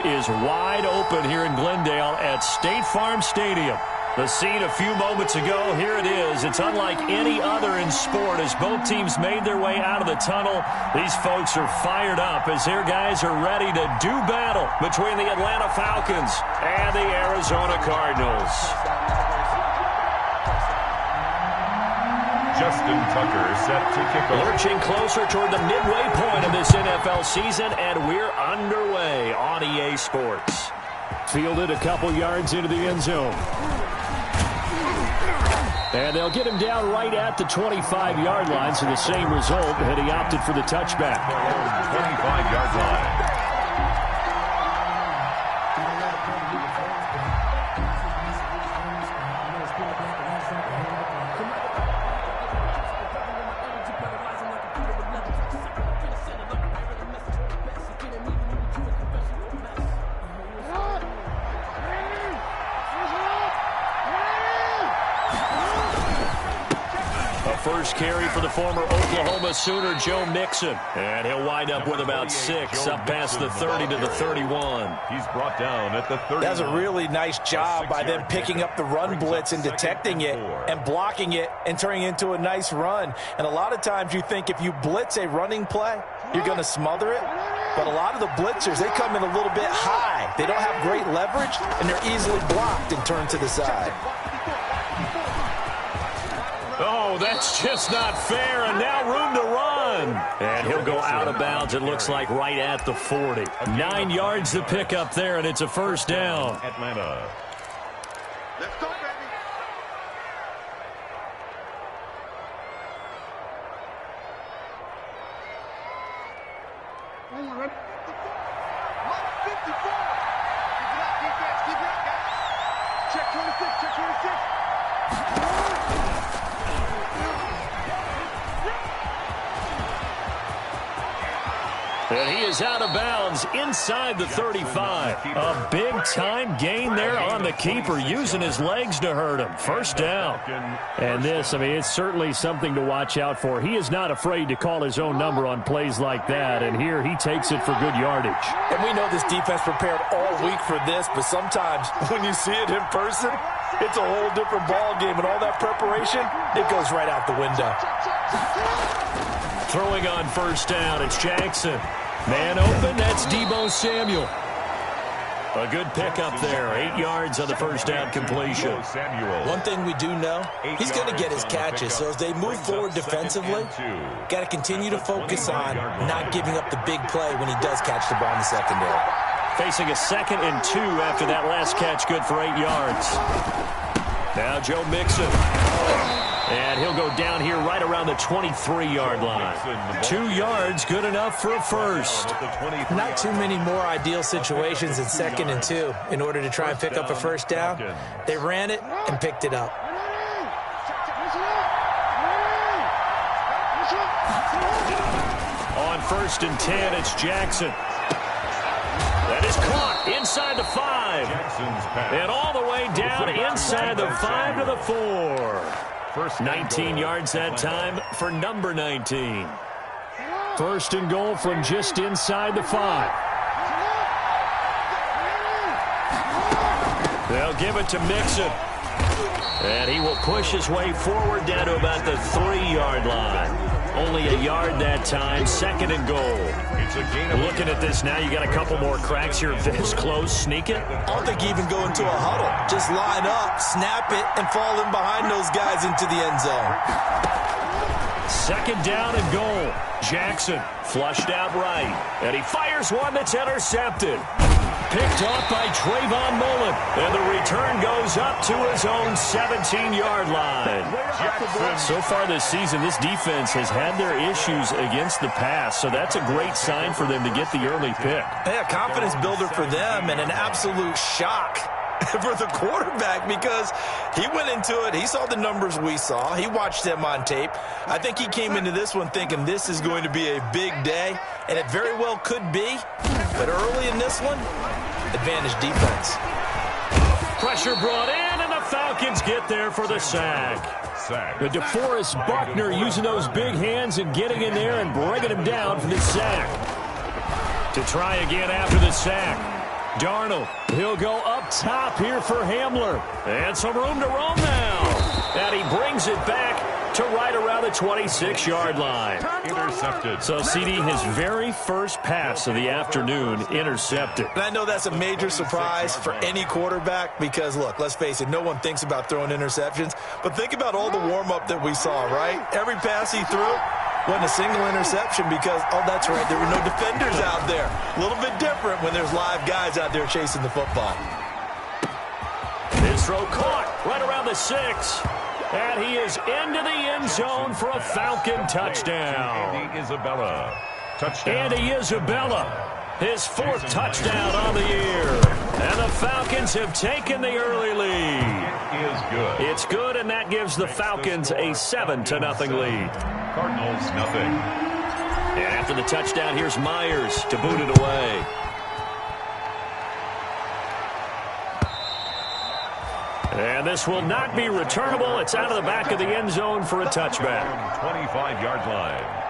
is wide open here in Glendale at State Farm Stadium. The scene a few moments ago, here it is. It's unlike any other in sport as both teams made their way out of the tunnel. These folks are fired up as their guys are ready to do battle between the Atlanta Falcons and the Arizona Cardinals. Justin Tucker set to kick off. Lurching closer toward the midway point of this NFL season, and we're underway on EA Sports. Fielded a couple yards into the end zone. And they'll get him down right at the 25-yard line, so the same result, and he opted for the touchback. 25-yard line. First carry for the former Oklahoma Sooner, Joe Mixon. And he'll wind up with about 6 up past the 30 to the 31. He's brought down at the 30. That's a really nice job by them picking up the run blitz and detecting it and blocking it and turning it into a nice run. And a lot of times you think if you blitz a running play, you're going to smother it. But a lot of the blitzers, they come in a little bit high. They don't have great leverage, and they're easily blocked and turned to the side. Oh, that's just not fair, and now room to run. And he'll go out of bounds, it looks like right at the 40. 9 yards to pick up there, and it's a first down. Atlanta. Let's go, baby. Ooh, 54. Keep it up, defense. Keep it up, guys. Check 26, check 26. And he is out of bounds inside the 35. A big-time gain there on the keeper, using his legs to hurt him. First down. And this, I mean, it's certainly something to watch out for. He is not afraid to call his own number on plays like that, and here he takes it for good yardage. And we know this defense prepared all week for this, but sometimes when you see it in person, it's a whole different ball game, and all that preparation, it goes right out the window. Throwing on first down, it's Jackson. Man open, that's Deebo Samuel. A good pickup there, 8 yards on the first down completion. One thing we do know, he's going to get his catches, so as they move forward defensively, got to continue to focus on not giving up the big play when he does catch the ball in the secondary. Facing a 2nd and 2 after that last catch, good for 8 yards. Now Joe Mixon. And he'll go down here right around the 23-yard line. 2 yards, good enough for a first. Not too many more ideal situations than 2nd and 2 in order to try and pick up a first down. They ran it and picked it up. On 1st and 10, it's Jackson. That is caught inside the 5. And all the way down inside the 5 to the 4. 19 yards that time for number 19. First and goal from just inside the 5. They'll give it to Mixon. And he will push his way forward down to about the 3-yard line. Only a yard that time, 2nd and goal. Looking at this now, you got a couple more cracks here. This close, sneak it. I don't think you even go into a huddle. Just line up, snap it, and fall in behind those guys into the end zone. 2nd down and goal. Jackson flushed out right. And he fires one that's intercepted. Picked off by Trayvon Mullen. And the return goes up to his own 17-yard line. So far this season, this defense has had their issues against the pass. So that's a great sign for them to get the early pick. Yeah, confidence builder for them and an absolute shock for the quarterback because he went into it. He saw the numbers we saw. He watched them on tape. I think he came into this one thinking this is going to be a big day, and it very well could be. But early in this one, advantage defense. Pressure brought in, and the Falcons get there for the sack. The DeForest Buckner using those big hands and getting in there and bringing him down for the sack. To try again after the sack. Darnold, he'll go up top here for Hamler. And some room to roam now. And he brings it back to right around the 26-yard line. Intercepted. So, CD, his very first pass of the afternoon intercepted. And I know that's a major surprise for any quarterback because, look, let's face it, no one thinks about throwing interceptions. But think about all the warm-up that we saw, right? Every pass he threw wasn't a single interception because, oh, that's right, there were no defenders out there. A little bit different when there's live guys out there chasing the football. His throw caught right around the 6. And he is into the end zone for a Falcon touchdown. Andy Isabella. Touchdown. Andy Isabella, his 4th touchdown on the year. And the Falcons have taken the early lead. It is good. It's good, and that gives the Falcons a 7-0 lead. Cardinals nothing. And after the touchdown, here's Myers to boot it away. And this will not be returnable. It's out of the back of the end zone for a touchback. 25-yard line.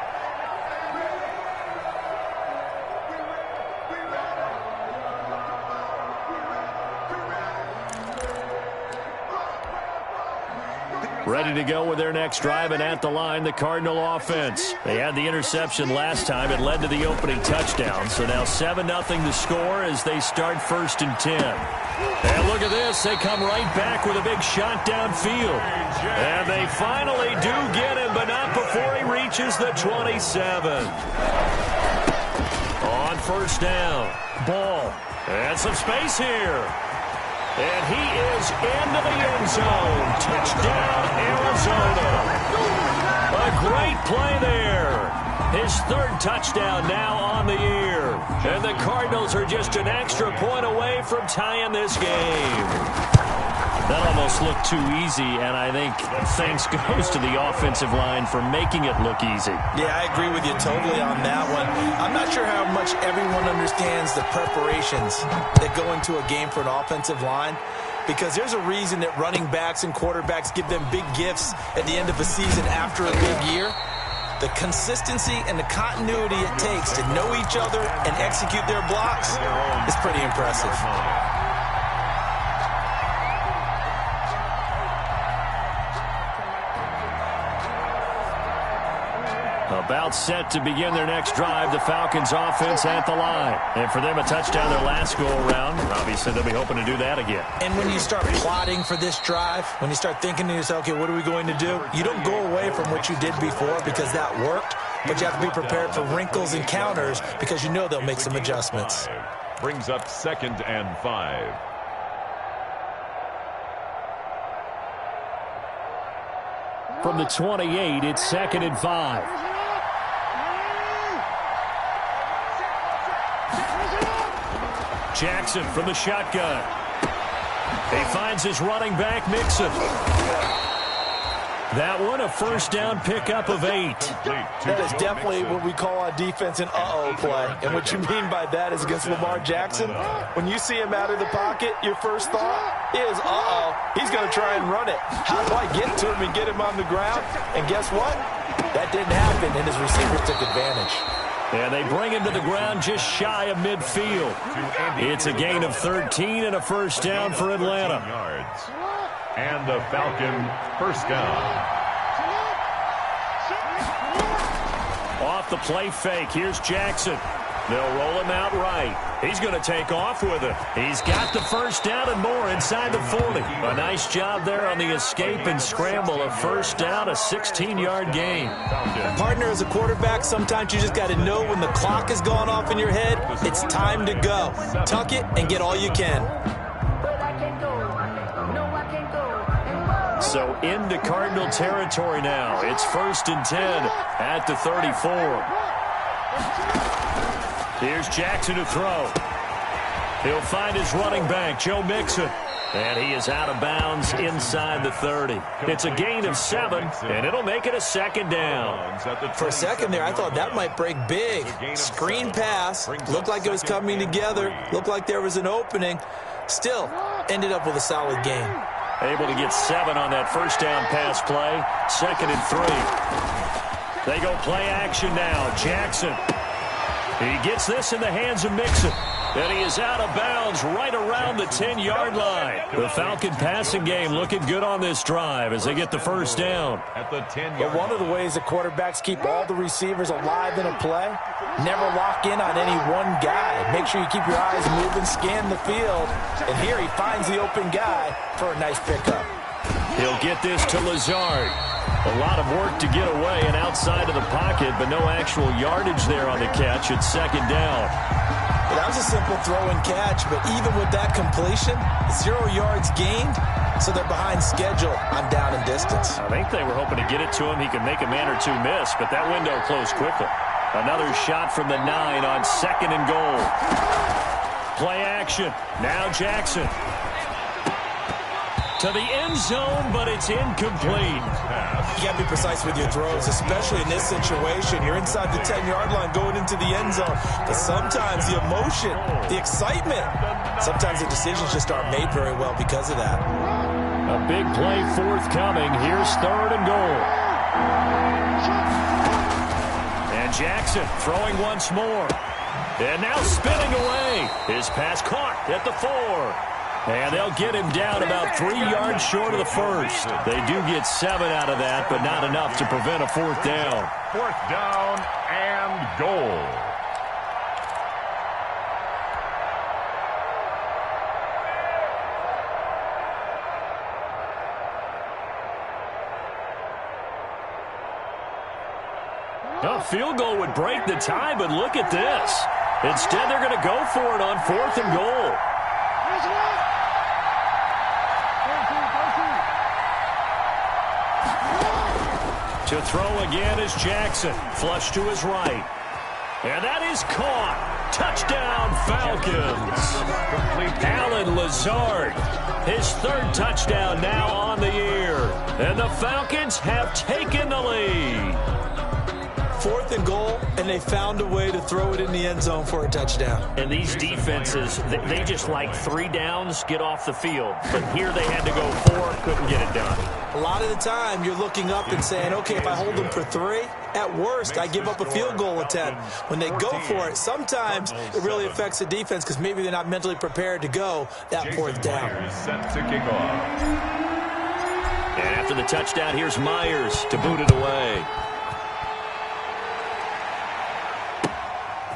Ready to go with their next drive, and at the line, the Cardinal offense. They had the interception last time. It led to the opening touchdown. So now 7-0 the score as they start 1st and 10. And look at this. They come right back with a big shot downfield. And they finally do get him, but not before he reaches the 27. On 1st down. Ball. And some space here. And he is into the end zone. Touchdown, Arizona. A great play there. His 3rd touchdown now on the year. And the Cardinals are just an extra point away from tying this game. That almost looked too easy, and I think thanks goes to the offensive line for making it look easy. Yeah, I agree with you totally on that one. I'm not sure how much everyone understands the preparations that go into a game for an offensive line, because there's a reason that running backs and quarterbacks give them big gifts at the end of a season after a big year. The consistency and the continuity it takes to know each other and execute their blocks is pretty impressive. About set to begin their next drive, the Falcons offense at the line. And for them, a touchdown their last go-around. Obviously, they'll be hoping to do that again. And when you start plotting for this drive, when you start thinking to yourself, okay, what are we going to do? You don't go away from what you did before because that worked, but you have to be prepared for wrinkles and counters because you know they'll make some adjustments. Brings up 2nd and 5. From the 28, it's 2nd and 5. Jackson from the shotgun. He finds his running back, Mixon. That one, a 1st down pickup of 8. That is definitely what we call on defense an uh-oh play. And what you mean by that is against Lamar Jackson, when you see him out of the pocket, your first thought is, uh-oh, he's going to try and run it. How do I get to him and get him on the ground? And guess what? That didn't happen, and his receiver took advantage. And they bring him to the ground just shy of midfield. It's a gain of 13 and a 1st down for Atlanta. Yards. And the Falcon 1st down. Off the play fake, here's Jackson. They'll roll him out right. He's going to take off with it. He's got the 1st down and more inside the 40. A nice job there on the escape and scramble. A 1st down, a 16-yard gain. Partner, as a quarterback, sometimes you just got to know when the clock has gone off in your head, it's time to go. Tuck it and get all you can. So into Cardinal territory now. It's 1st and 10 at the 34. Here's Jackson to throw. He'll find his running back, Joe Mixon. And he is out of bounds inside the 30. It's a gain of 7, and it'll make it a 2nd down. For a second there, I thought that might break big. Screen pass. Looked like it was coming together. Looked like there was an opening. Still, ended up with a solid gain. Able to get 7 on that 1st down pass play. 2nd and 3. They go play action now. Jackson. He gets this in the hands of Mixon. And he is out of bounds right around the 10-yard line. The Falcon passing game looking good on this drive as they get the first down. At the 10-yard But one of the ways that quarterbacks keep all the receivers alive in a play, never lock in on any one guy. Make sure you keep your eyes moving, scan the field, and here he finds the open guy for a nice pickup. He'll get this to Lazard. A lot of work to get away and outside of the pocket, but no actual yardage there on the catch. It's second down. That was a simple throw and catch, but even with that completion, 0 yards gained, so they're behind schedule on down and distance. I think they were hoping to get it to him. He could make a man or two miss, but that window closed quickly. Another shot from the 9 on second and goal. Play action. Now Jackson. To the end zone, but it's incomplete. You got to be precise with your throws, especially in this situation. You're inside the 10-yard line going into the end zone. But sometimes the emotion, the excitement, sometimes the decisions just aren't made very well because of that. A big play forthcoming. Here's third and goal. And Jackson throwing once more. And now spinning away. His pass caught at the 4. And they'll get him down about 3 yards short of the first. They do get 7 out of that, but not enough to prevent a fourth down. Fourth down and goal. A field goal would break the tie, but look at this. Instead, they're going to go for it on fourth and goal. To throw again is Jackson. Flush to his right. And that is caught. Touchdown, Falcons. Alan Lazard. His third touchdown now on the year. And the Falcons have taken the lead. Fourth and goal, and they found a way to throw it in the end zone for a touchdown. And these defenses, they just like 3 downs, get off the field. But here they had to go 4, couldn't get it done. A lot of the time, you're looking up and saying, okay, if I hold them for 3, at worst, I give up a field goal attempt. When they go for it, sometimes it really affects the defense because maybe they're not mentally prepared to go that fourth down. Set to kick off. And after the touchdown, here's Myers to boot it away.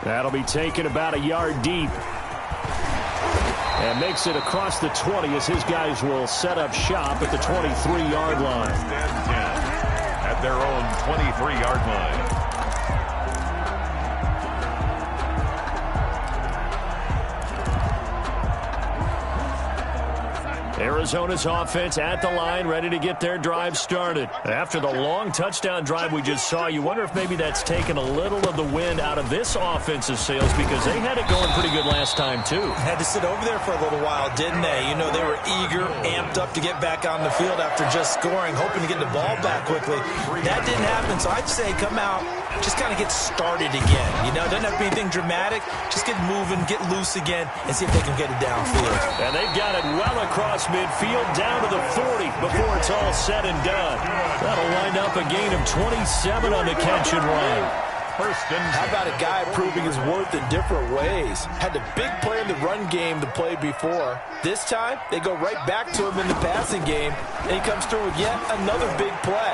That'll be taken about a yard deep. And makes it across the 20 as his guys will set up shop at the 23-yard line. At their own 23-yard line. Arizona's offense at the line, ready to get their drive started. After the long touchdown drive we just saw, you wonder if maybe that's taken a little of the wind out of this offensive sails because they had it going pretty good last time, too. Had to sit over there for a little while, didn't they? You know, they were eager, amped up to get back on the field after just scoring, hoping to get the ball back quickly. That didn't happen, so I'd say come out, just kind of get started again. You know, it doesn't have to be anything dramatic. Just get moving, get loose again, and see if they can get it downfield. And they've got it well across midfield down to the 40 before it's all said and done. That'll wind up a gain of 27 on the catch and run. How about a guy proving his worth in different ways? Had the big play in the run game the play before. This time, they go right back to him in the passing game, and he comes through with yet another big play.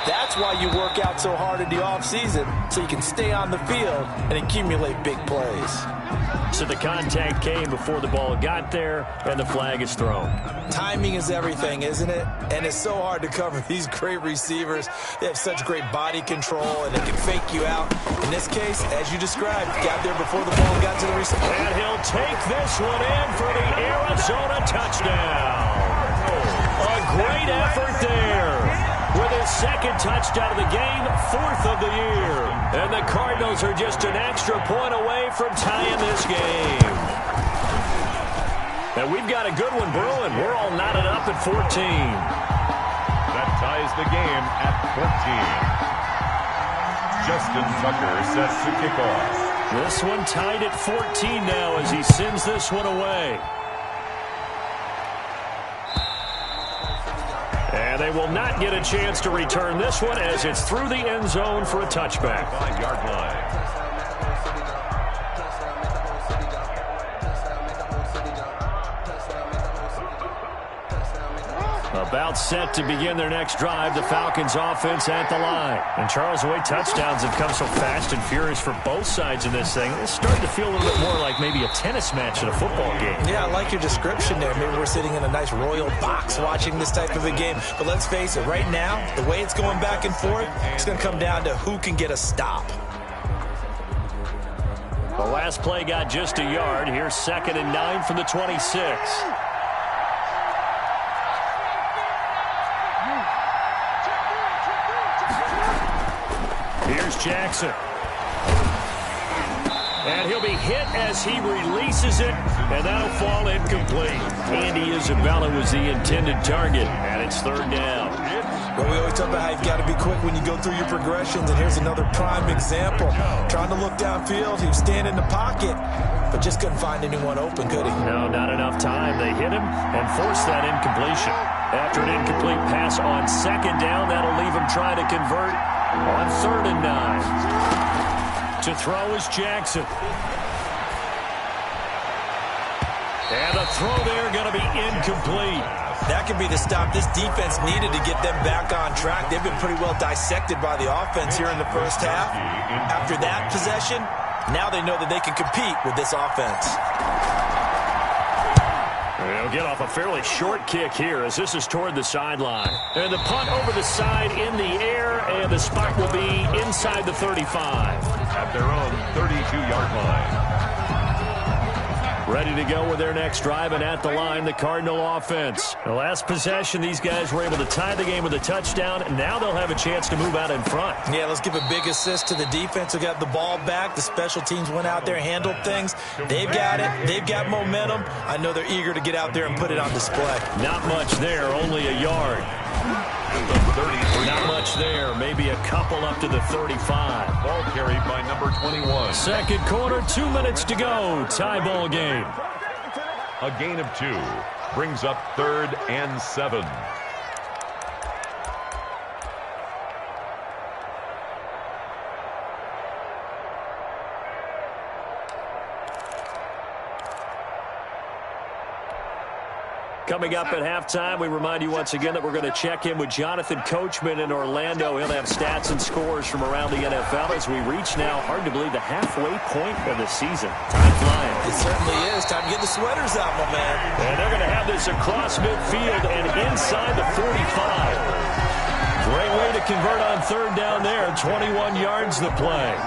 That's why you work out so hard in the offseason, so you can stay on the field and accumulate big plays. So the contact came before the ball got there, and the flag is thrown. Timing is everything, isn't it? And it's so hard to cover these great receivers. They have such great body control, and they can fake you out. In this case, as you described, got there before the ball got to the receiver. And he'll take this one in for the Arizona touchdown. A great effort there. With his second touchdown of the game, 4th of the year. And the Cardinals are just an extra point away from tying this game. And we've got a good one brewing. We're all knotted up at 14. That ties the game at 14. Justin Tucker sets to kick off. This one tied at 14 now as he sends this one away. And they will not get a chance to return this one as it's through the end zone for a touchback. 5-yard line. About set to begin their next drive, the Falcons offense at the line. And Charles, the way touchdowns have come so fast and furious for both sides in this thing, it's starting to feel a little bit more like maybe a tennis match in a football game. Yeah, I like your description there. Maybe we're sitting in a nice royal box watching this type of a game. But let's face it, right now, the way it's going back and forth, it's going to come down to who can get a stop. The last play got just a yard. Here's 2nd and 9 from the 26. Here's Jackson. And he'll be hit as he releases it, and that'll fall incomplete. Andy Isabella was the intended target, and it's 3rd down. Well, we always talk about how you've got to be quick when you go through your progressions, and here's another prime example. Trying to look downfield, he was standing in the pocket, but just couldn't find anyone open, could he? No, not enough time. They hit him and forced that incompletion. After an incomplete pass on 2nd down, that'll leave him trying to convert on 3rd and 9. To throw is Jackson. And the throw there going to be incomplete. That could be the stop this defense needed to get them back on track. They've been pretty well dissected by the offense here in the first half. After that possession, now they know that they can compete with this offense. They'll get off a fairly short kick here as this is toward the sideline. And the punt over the side in the air, and the spot will be inside the 35. At their own 32-yard line. Ready to go with their next drive, and at the line, the Cardinal offense. The last possession, these guys were able to tie the game with a touchdown, and now they'll have a chance to move out in front. Yeah, let's give a big assist to the defense who got the ball back. The special teams went out there, handled things. They've got it. They've got momentum. I know they're eager to get out there and put it on display. Not much there, only a yard. Not much there, maybe a couple up to the 35. Ball carried by number 21. 2nd quarter, 2 minutes to go. Tie ball game. A gain of 2 brings up 3rd and 7. Coming up at halftime, we remind you once again that we're going to check in with Jonathan Coachman in Orlando. He'll have stats and scores from around the NFL as we reach now, hard to believe, the halfway point of the season. Time flying. It certainly is. Time to get the sweaters out, my man. And they're going to have this across midfield and inside the 45. Great way to convert on 3rd down there. 21 yards the play.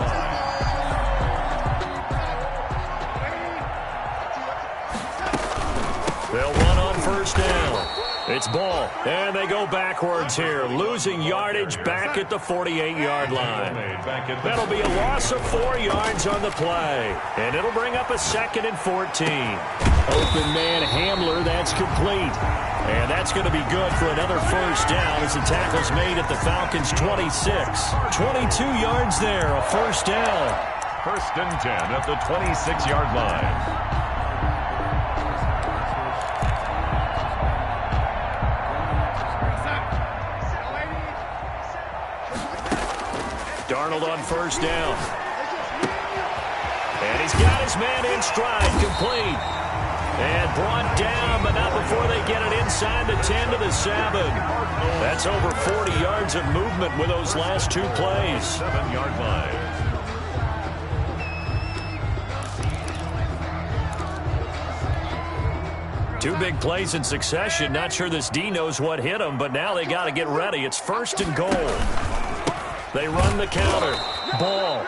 They'll run on 1st down. It's ball, and they go backwards here, losing yardage back at the 48-yard line. That'll be a loss of 4 yards on the play, and it'll bring up a 2nd and 14. Open man Hamler, that's complete. And that's going to be good for another 1st down as the tackle's made at the Falcons' 26. 22 yards there, a 1st down. 1st and 10 at the 26-yard line. Darnold on 1st down. And he's got his man in stride, complete. And brought down, but not before they get it inside the 10 to the 7. That's over 40 yards of movement with those last 2 plays. 7-yard line. Two big plays in succession. Not sure this D knows what hit him, but now they got to get ready. It's 1st and goal. They run the counter. Ball.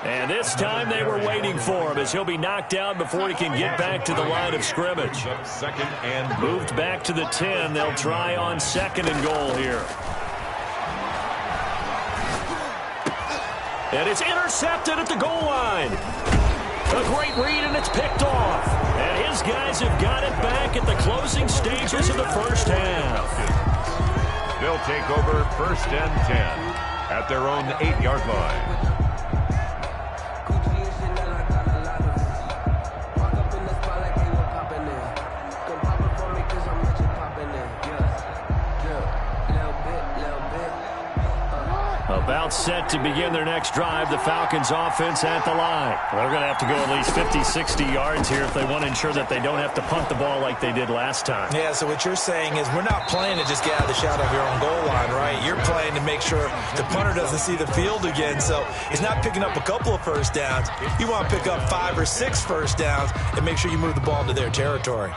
And this time they were waiting for him as he'll be knocked down before he can get back to the line of scrimmage. 2nd and moved back to the 10. They'll try on 2nd and goal here. And it's intercepted at the goal line. A great read, and it's picked off. And his guys have got it back at the closing stages of the first half. They'll take over 1st and 10 at their own 8-yard line. about set to begin their next drive. The Falcons offense at the line. They're going to have to go at least 50, 60 yards here if they want to ensure that they don't have to punt the ball like they did last time. Yeah, so what you're saying is we're not playing to just get out of the shadow of your own goal line, right? You're playing to make sure the punter doesn't see the field again. So he's not picking up a couple of first downs. You want to pick up 5 or 6 first downs and make sure you move the ball into their territory.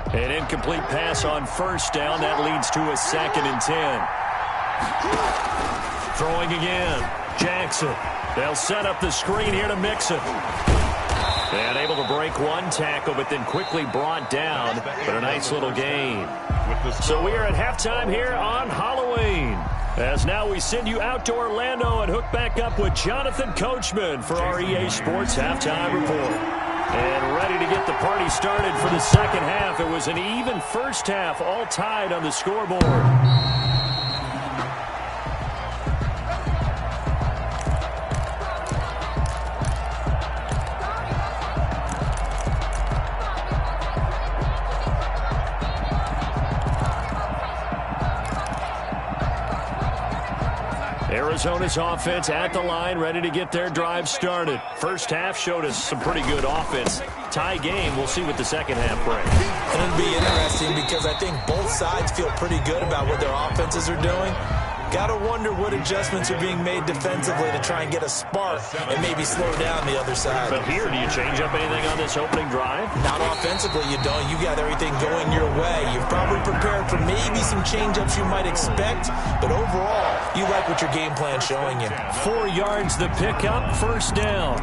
An incomplete pass on first down. That leads to a 2nd and 10. Throwing again. Jackson. They'll set up the screen here to Mixon. And able to break one tackle, but then quickly brought down. But a nice little gain. So we are at halftime here on Halloween. As now we send you out to Orlando and hook back up with Jonathan Coachman for our EA Sports Halftime Report. And ready to get the party started for the second half. It was an even first half, all tied on the scoreboard. Arizona's offense at the line, ready to get their drive started. First half showed us some pretty good offense. Tie game, we'll see what the second half brings. It'll be interesting because I think both sides feel pretty good about what their offenses are doing. Got to wonder what adjustments are being made defensively to try and get a spark and maybe slow down the other side. But here, do you change up anything on this opening drive? Not offensively, you don't. You got everything going your way. You've probably prepared for maybe some change-ups you might expect, but overall, you like what your game plan's showing you. 4 yards the pickup, first down.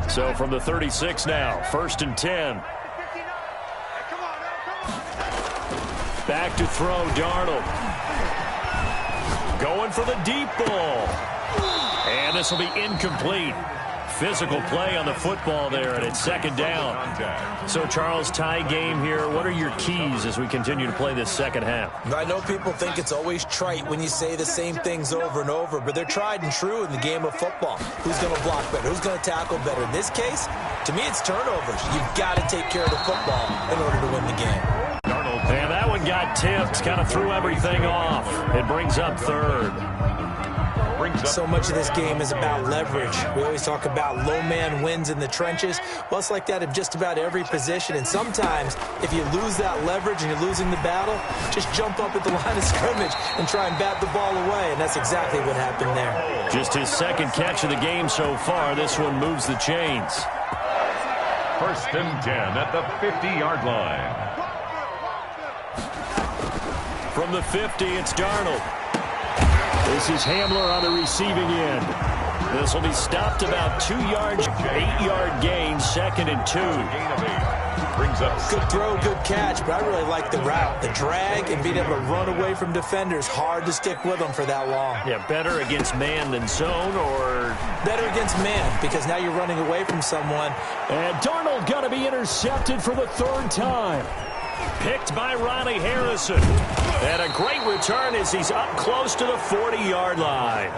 So from the 36 now, 1st and 10. Back to throw, Darnold. Going for the deep ball. And this will be incomplete. Physical play on the football there, and it's 2nd down. So, Charles, tie game here. What are your keys as we continue to play this second half? I know people think it's always trite when you say the same things over and over, but they're tried and true in the game of football. Who's going to block better? Who's going to tackle better? In this case, to me, it's turnovers. You've got to take care of the football in order to win the game. And that one got tipped, kind of threw everything off. It brings up 3rd. So much of this game is about leverage. We always talk about low man wins in the trenches. Well, it's like that in just about every position. And sometimes, if you lose that leverage and you're losing the battle, just jump up at the line of scrimmage and try and bat the ball away. And that's exactly what happened there. Just his 2nd catch of the game so far. This one moves the chains. 1st and 10 at the 50-yard line. From the 50, it's Darnold. This is Hamler on the receiving end. This will be stopped about 2 yards, 8-yard gain, 2nd and 2. Brings up good throw, good catch, but I really like the route. The drag and being able to run away from defenders, hard to stick with them for that long. Yeah, better against man than zone, or better against man, because now you're running away from someone. And Darnold going to be intercepted for the 3rd time. Picked by Ronnie Harrison. And a great return as he's up close to the 40-yard line.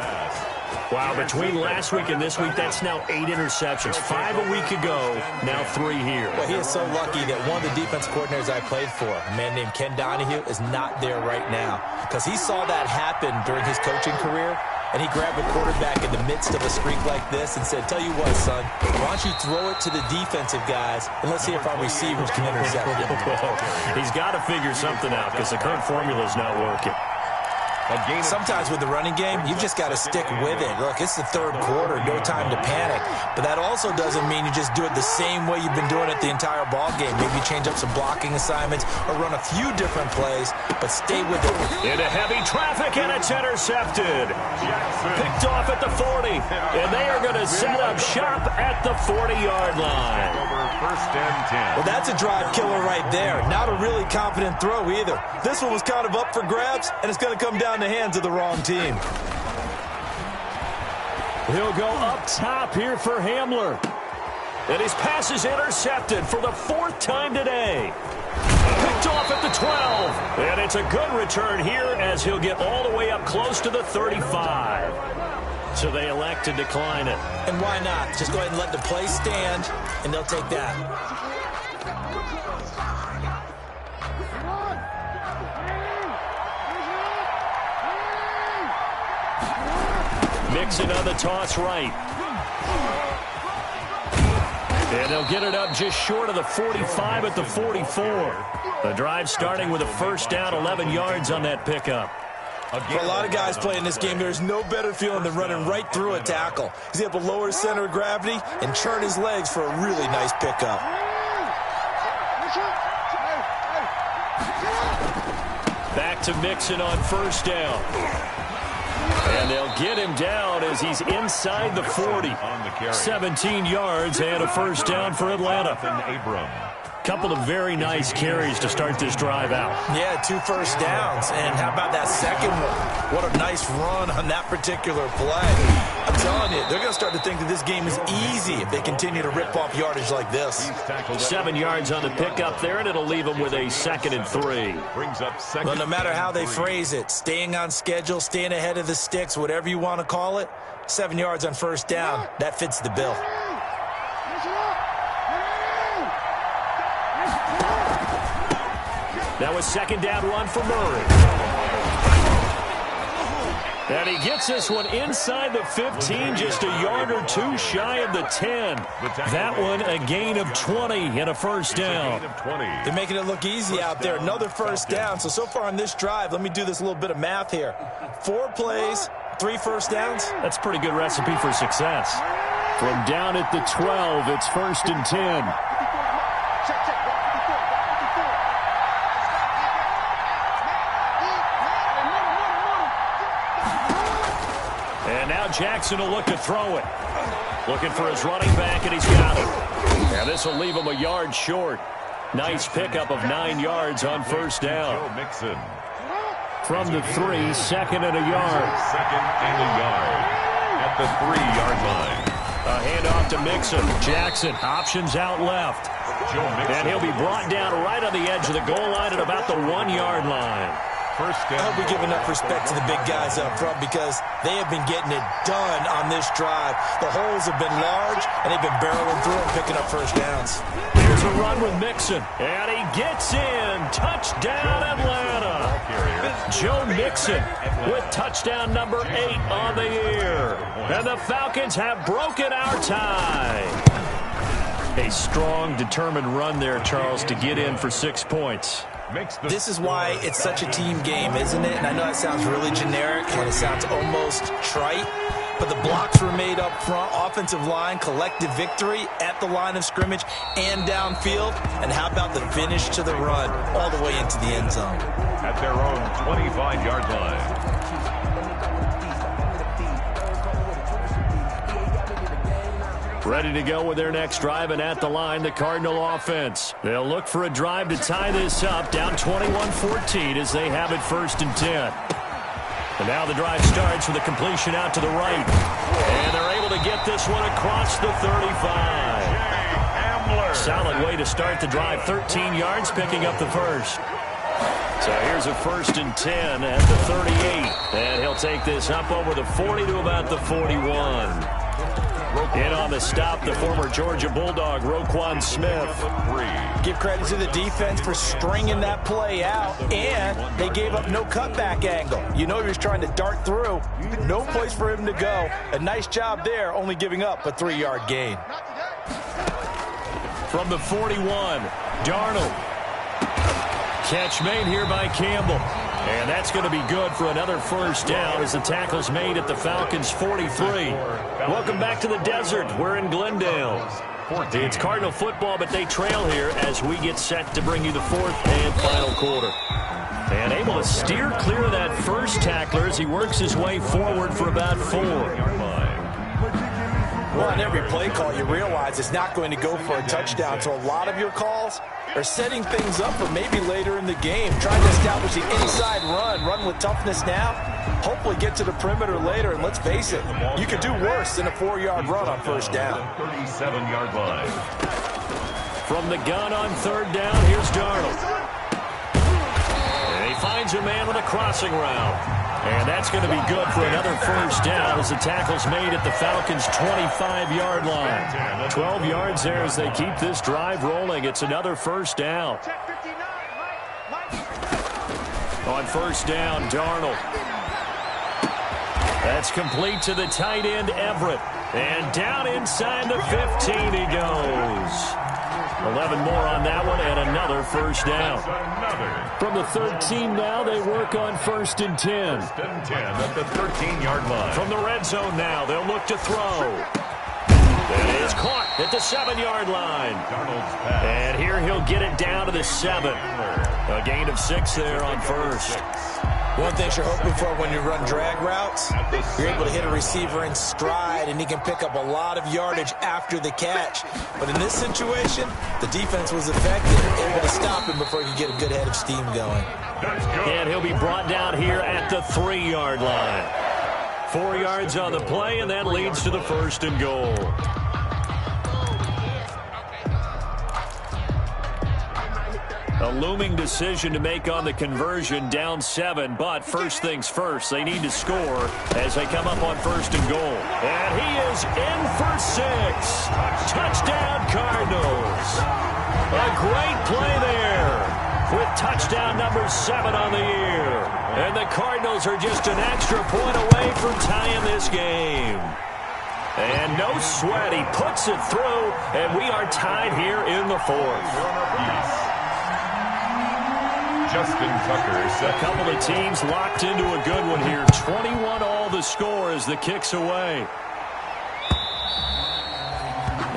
Wow, between last week and this week, that's now 8 interceptions. 5 a week ago, now 3 here. Well, he is so lucky that one of the defense coordinators I played for, a man named Ken Donahue, is not there right now. Because he saw that happen during his coaching career, and he grabbed a quarterback in the midst of a streak like this and said, tell you what, son, why don't you throw it to the defensive guys, and let's see if our receivers can intercept it. He's got to figure something out because the current formula is not working. Sometimes with the running game, you've just got to stick with it. Look, it's the 3rd quarter, no time to panic. But that also doesn't mean you just do it the same way you've been doing it the entire ball game. Maybe change up some blocking assignments or run a few different plays, but stay with it. Into heavy traffic, and it's intercepted. Picked off at the 40, and they are going to set up shop at the 40-yard line. over 1st and 10. Well, that's a drive killer right there. Not a really confident throw either. This one was kind of up for grabs, and it's going to come down the hands of the wrong team. He'll go up top here for Hamler. And his pass is intercepted for the 4th time today. Picked off at the 12. And it's a good return here as he'll get all the way up close to the 35. So they elect to decline it. And why not? Just go ahead and let the play stand, and they'll take that. Mixon on the toss right. And they'll get it up just short of the 45 at the 44. The drive starting with a first down, 11 yards on that pickup. For a lot of guys playing this game, there's no better feeling than running right through a tackle. He's able to lower his center of gravity and churn his legs for a really nice pickup. Back to Mixon on first down. And they'll get him down as he's inside the 40. 17 yards and a first down for Atlanta. Couple of very nice carries to start this drive out. Yeah, 2 first downs. And how about that second one? What a nice run on that particular play. I'm telling you, they're going to start to think that this game is easy if they continue to rip off yardage like this. 7 yards on the pickup there, and it'll leave them with a 2nd and 3. Well, no matter how they phrase it, staying on schedule, staying ahead of the sticks, whatever you want to call it, 7 yards on first down, that fits the bill. That was 2nd down run for Murray. And he gets this one inside the 15, just a yard or 2 shy of the 10. That one a gain of 20 and a first down. They're making it look easy out there. Another first down. So far on this drive, let me do this little bit of math here. 4 plays, 3 first downs. That's a pretty good recipe for success. From down at the 12, it's 1st and 10. And now Jackson will look to throw it. Looking for his running back, and he's got it. And this will leave him a yard short. Nice pickup of 9 yards on first down. From the 3, 2nd and a yard. 2nd and a yard at the 3-yard line. A handoff to Mixon. Jackson, options out left. And he'll be brought down right on the edge of the goal line at about the 1-yard line. First down. I hope we give enough respect to the big guys up front because they have been getting it done on this drive. The holes have been large, and they've been barreling through and picking up first downs. Here's a run with Mixon, and he gets in. Touchdown, Atlanta. Joe Mixon with touchdown number 8 on the year. And the Falcons have broken our tie. A strong, determined run there, Charles, to get in for 6 points. This is why it's such a team game, isn't it? And I know that sounds really generic and it sounds almost trite, but the blocks were made up front, offensive line, collective victory at the line of scrimmage and downfield. And how about the finish to the run all the way into the end zone? At their own 25-yard line. Ready to go with their next drive, and at the line, the Cardinal offense. They'll look for a drive to tie this up, down 21-14 as they have it 1st and 10. And now the drive starts with a completion out to the right. And they're able to get this one across the 35. Solid way to start the drive, 13 yards, picking up the first. So here's a 1st and 10 at the 38. And he'll take this up over the 40 to about the 41. In on the stop, the former Georgia Bulldog, Roquan Smith. Give credit to the defense for stringing that play out, and they gave up no cutback angle. You know he was trying to dart through. No place for him to go. A nice job there, only giving up a 3-yard gain. From the 41, Darnold. Catch made here by Campbell. And that's going to be good for another first down as the tackle's made at the Falcons' 43. Welcome back to the desert. We're in Glendale. It's Cardinal football, but they trail here as we get set to bring you the 4th and final quarter. And able to steer clear of that first tackler as he works his way forward for about 4. Well, on every play call, you realize it's not going to go for a touchdown. So a lot of your calls are setting things up for maybe later in the game, trying to establish the inside run with toughness now, hopefully get to the perimeter later. And let's face it, you could do worse than a 4-yard run on first down. 37-yard line. From the gun on 3rd down, here's Darnold. And he finds a man on a crossing route. And that's going to be good for another first down as the tackle's made at the Falcons' 25-yard line. 12 yards there as they keep this drive rolling. It's another first down. On first down, Darnold. That's complete to the tight end, Everett. And down inside the 15 he goes. 11 more on that one and another first down. From the 13 now, they work on 1st and 10. 1st and 10 at the 13-yard line. From the red zone now, they'll look to throw. It is caught at the 7-yard line. And here he'll get it down to the 7. A gain of 6 there on first. One thing you're hoping for when you run drag routes, you're able to hit a receiver in stride, and he can pick up a lot of yardage after the catch. But in this situation, the defense was effective, able to stop him before he could get a good head of steam going. And he'll be brought down here at the 3-yard line. 4 yards on the play, and that leads to the 1st and goal. A looming decision to make on the conversion, down 7, but first things first, they need to score as they come up on 1st and goal. And he is in for 6. Touchdown, Cardinals. A great play there with touchdown number 7 on the year. And the Cardinals are just an extra point away from tying this game. And no sweat, he puts it through, and we are tied here in the 4th. Justin Tucker set. A couple of teams locked into a good one here. 21 all the score as the kick's away.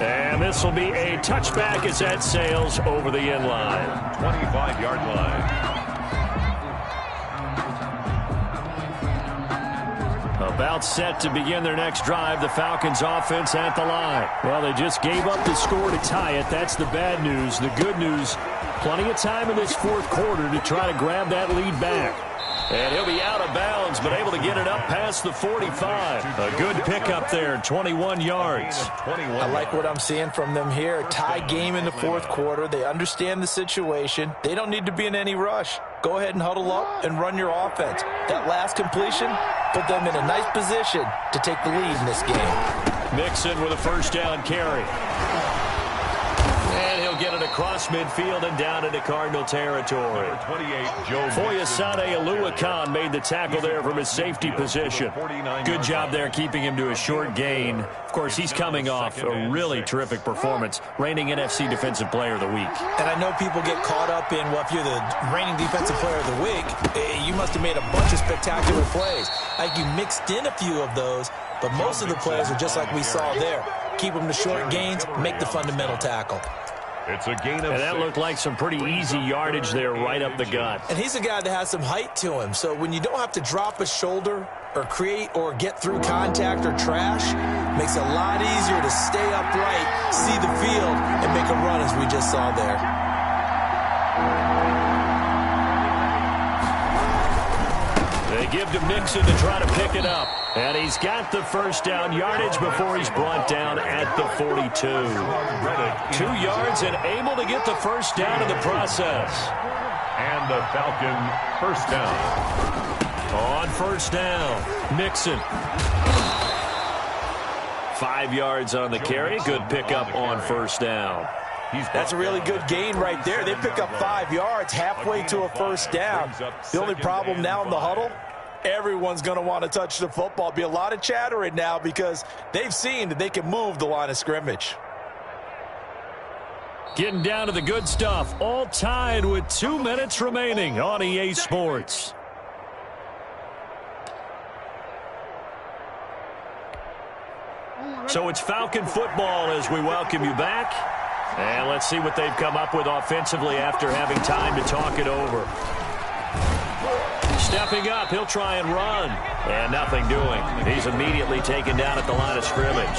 And this will be a touchback as that sails over the end line. 25-yard line. About set to begin their next drive, the Falcons offense at the line. Well, they just gave up the score to tie it. That's the bad news. The good news, plenty of time in this 4th quarter to try to grab that lead back. And he'll be out of bounds, but able to get it up past the 45. A good pickup there, 21 yards. I like what I'm seeing from them here. Tie game in the 4th quarter. They understand the situation. They don't need to be in any rush. Go ahead and huddle up and run your offense. That last completion put them in a nice position to take the lead in this game. Mixon with a first down carry. And he'll get it across midfield and down into Cardinal territory. 28, Joe Foyesade Oluwakan made the tackle there from his safety position. Good job there keeping him to a short gain. Of course, he's coming off a really terrific performance, reigning NFC Defensive Player of the Week. And I know people get caught up in, well, if you're the reigning Defensive Player of the Week, you must have made a bunch of spectacular plays. Like you mixed in a few of those, but most of the plays are just like we saw there. Keep them to short gains, make the fundamental tackle. It's a gain of And that looked like some pretty easy yardage there right up the gut. And he's a guy that has some height to him. So when you don't have to drop a shoulder or create or get through contact or trash, makes it a lot easier to stay upright, see the field, and make a run as we just saw there. They give to Mixon to try to pick it up. And he's got the first down yardage before he's brought down at the 42. 2 yards and able to get the first down in the process. And the Falcon first down. On first down, Mixon. 5 yards on the carry. Good pickup on first down. That's a really good gain right there. They pick up 5 yards halfway to a first down. The only problem now in the huddle, everyone's going to want to touch the football. Be a lot of chattering now because they've seen that they can move the line of scrimmage. Getting down to the good stuff. All tied with 2 minutes remaining on EA Sports. So it's Falcon football as we welcome you back. And let's see what they've come up with offensively after having time to talk it over. Stepping up, he'll try and run. And nothing doing. He's immediately taken down at the line of scrimmage.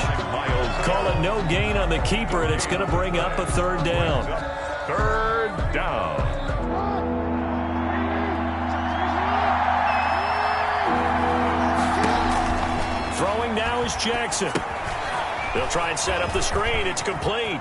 Call it no gain on the keeper, and it's going to bring up a 3rd down. 3rd down. Throwing now is Jackson. They'll try and set up the screen. It's complete.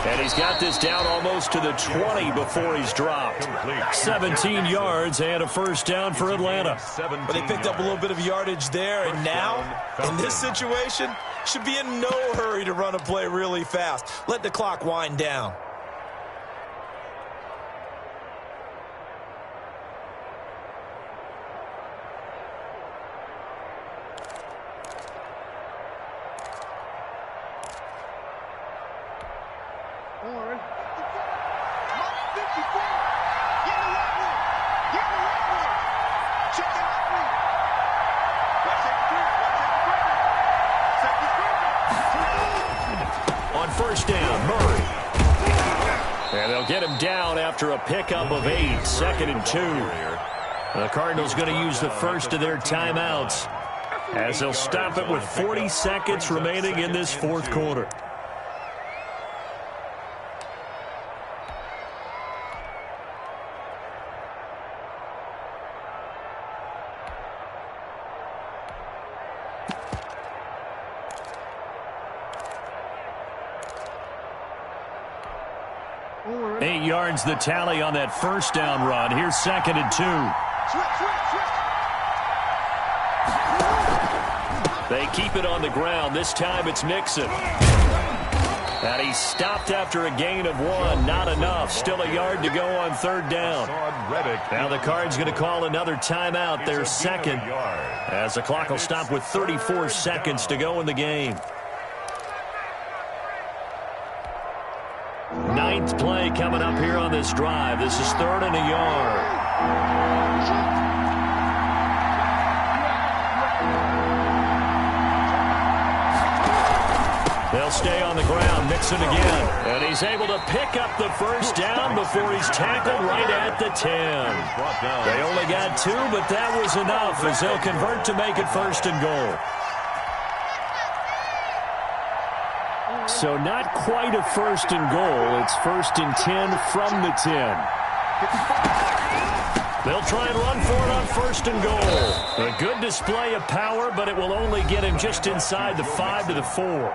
And he's got this down almost to the 20 before he's dropped. 17 yards and a first down for Atlanta. But they picked up a little bit of yardage there, and now, in this situation, should be in no hurry to run a play really fast. Let the clock wind down. On first down, Murray. And they'll get him down after a pickup of 8, 2nd and 2. The Cardinals going to use the first of their timeouts as they'll stop it with 40 seconds remaining in this fourth quarter. The tally on that first down run. Here's 2nd and 2. They keep it on the ground. This time it's Mixon. And he's stopped after a gain of 1. Not enough. Still a yard to go on third down. Now the Cards going to call another timeout. Their second. As the clock will stop with 34 seconds to go in the game. 9th play coming up here on this drive. This is 3rd and a yard. They'll stay on the ground. Mixon again. And he's able to pick up the first down before he's tackled right at the 10. They only got 2, but that was enough as they'll convert to make it 1st and goal. So not quite a 1st and goal. It's 1st and 10 from the 10. They'll try and run for it on 1st and goal. A good display of power, but it will only get him just inside the 5 to the 4.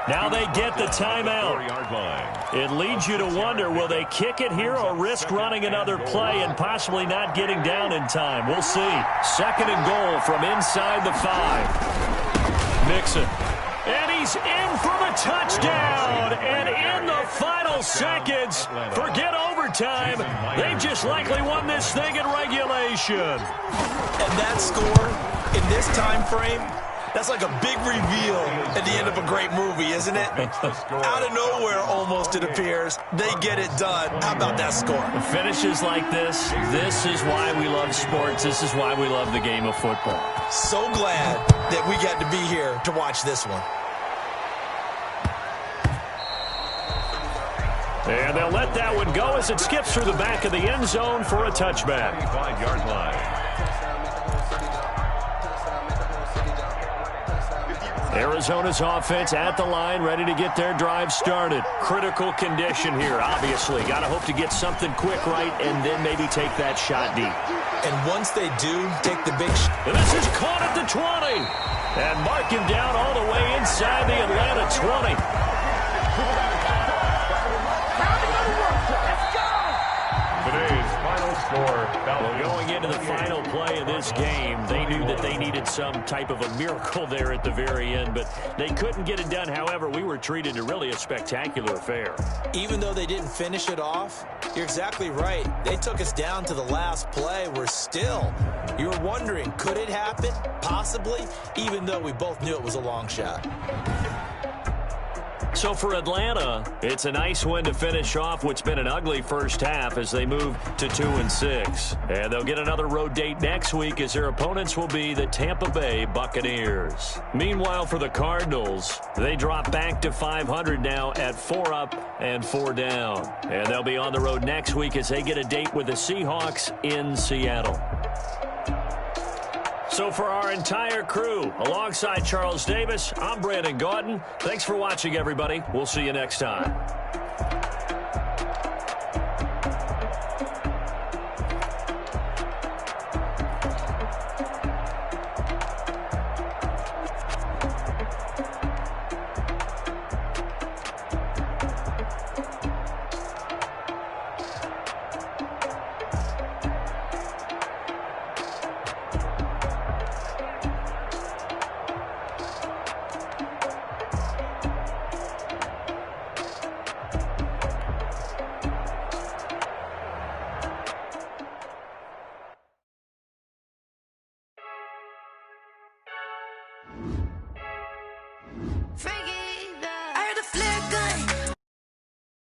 Now they get the timeout. It leads you to wonder, will they kick it here or risk running another play and possibly not getting down in time? We'll see. 2nd and goal from inside the 5. Mixon. And he's in for the touchdown. And in the final seconds, forget overtime. They've just likely won this thing in regulation. And that score in this time frame, that's like a big reveal at the end of a great movie, isn't it? Out of nowhere, almost, it appears. They get it done. How about that score? Finishes like this is why we love sports. This is why we love the game of football. So glad that we got to be here to watch this one. And they'll let that one go as it skips through the back of the end zone for a touchback. 5-yard line. Arizona's offense at the line, ready to get their drive started. Critical condition here, obviously. Got to hope to get something quick right and then maybe take that shot deep. And once they do, take the big shot. And this is caught at the 20. And mark him down all the way inside the Atlanta 20. Today's final score. Well, going into the final play of this game, they knew that they needed some type of a miracle there at the very end, but they couldn't get it done. However, we were treated to really a spectacular affair. Even though they didn't finish it off, you're exactly right. They took us down to the last play. We're still, you were wondering, could it happen? Possibly, even though we both knew it was a long shot. So for Atlanta, it's a nice win to finish off what's been an ugly first half as they move to 2-6. And they'll get another road date next week as their opponents will be the Tampa Bay Buccaneers. Meanwhile, for the Cardinals, they drop back to 500 now at 4 up and 4 down. And they'll be on the road next week as they get a date with the Seahawks in Seattle. So for our entire crew, alongside Charles Davis, I'm Brandon Gaudin. Thanks for watching, everybody. We'll see you next time. it.